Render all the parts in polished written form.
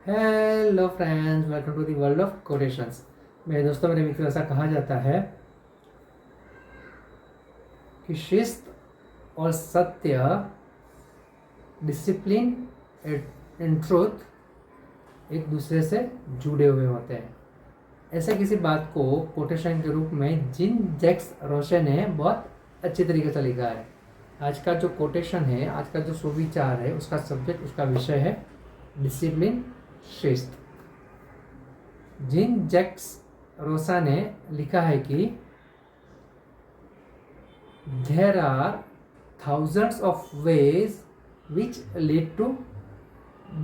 Hello friends, welcome to the world of quotations. मेरे दोस्तों, मेरे मित्रों, ऐसा कहा जाता है कि शिस्त और सत्य, डिसिप्लिन एंड ट्रूथ एक दूसरे से जुड़े हुए होते हैं। ऐसे किसी बात को कोटेशन के रूप में जिन जैक्स रोशे ने बहुत अच्छी तरीके से लिखा है। आज का जो कोटेशन है, आज का जो सुविचार है, उसका सब्जेक्ट, उसका विषय है डिसिप्लिन, शिस्त। जिन जैक्स रोसा ने लिखा है कि there are thousands of ways which lead to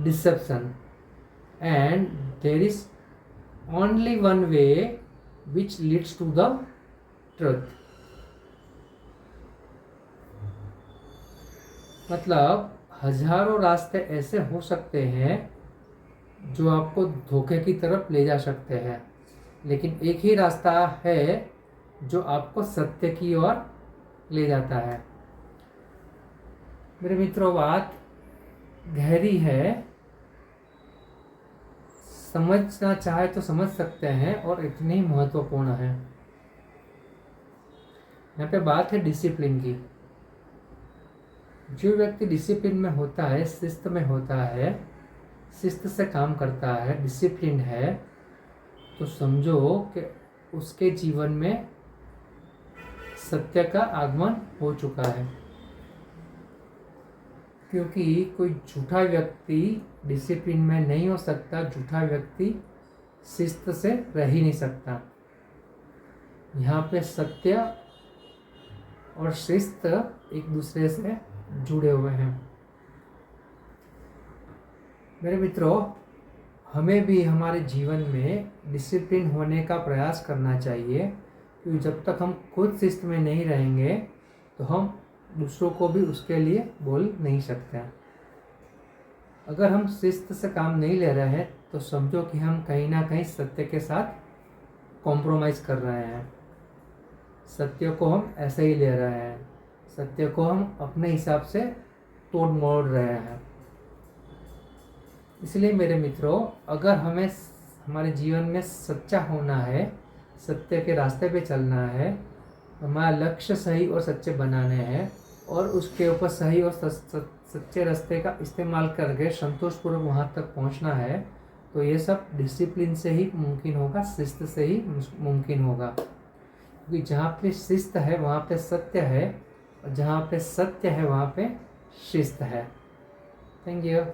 deception, and there is only one way which leads to the truth। मतलब हजारों रास्ते ऐसे हो सकते हैं जो आपको धोखे की तरफ ले जा सकते हैं, लेकिन एक ही रास्ता है जो आपको सत्य की ओर ले जाता है। मेरे मित्रों, बात गहरी है, समझना चाहे तो समझ सकते हैं और इतनी ही महत्वपूर्ण है। यहाँ पे बात है डिसिप्लिन की। जो व्यक्ति डिसिप्लिन में होता है, शिस्त में होता है, शिस्त से काम करता है, डिसिप्लिन है, तो समझो कि उसके जीवन में सत्य का आगमन हो चुका है। क्योंकि कोई झूठा व्यक्ति डिसिप्लिन में नहीं हो सकता, झूठा व्यक्ति शिस्त से रह ही नहीं सकता। यहाँ पे सत्य और शिस्त एक दूसरे से जुड़े हुए हैं। मेरे मित्रों, हमें भी हमारे जीवन में डिसिप्लिन होने का प्रयास करना चाहिए, क्योंकि जब तक हम खुद शिस्त में नहीं रहेंगे तो हम दूसरों को भी उसके लिए बोल नहीं सकते। अगर हम शिस्त से काम नहीं ले रहे हैं तो समझो कि हम कहीं ना कहीं सत्य के साथ कॉम्प्रोमाइज़ कर रहे हैं। सत्य को हम ऐसे ही ले रहे हैं, सत्य को हम अपने हिसाब से तोड़ मोड़ रहे हैं। इसलिए मेरे मित्रों, अगर हमें हमारे जीवन में सच्चा होना है, सत्य के रास्ते पे चलना है, हमारा लक्ष्य सही और सच्चे बनाने हैं और उसके ऊपर सही और सच्चे रास्ते का इस्तेमाल करके संतोषपूर्वक वहाँ तक पहुँचना है, तो ये सब डिसिप्लिन से ही मुमकिन होगा, शिस्त से ही मुमकिन होगा। क्योंकि जहाँ पे शिस्त है वहाँ पे सत्य है, और जहाँ पे सत्य है वहाँ पे शिस्त है। Thank you.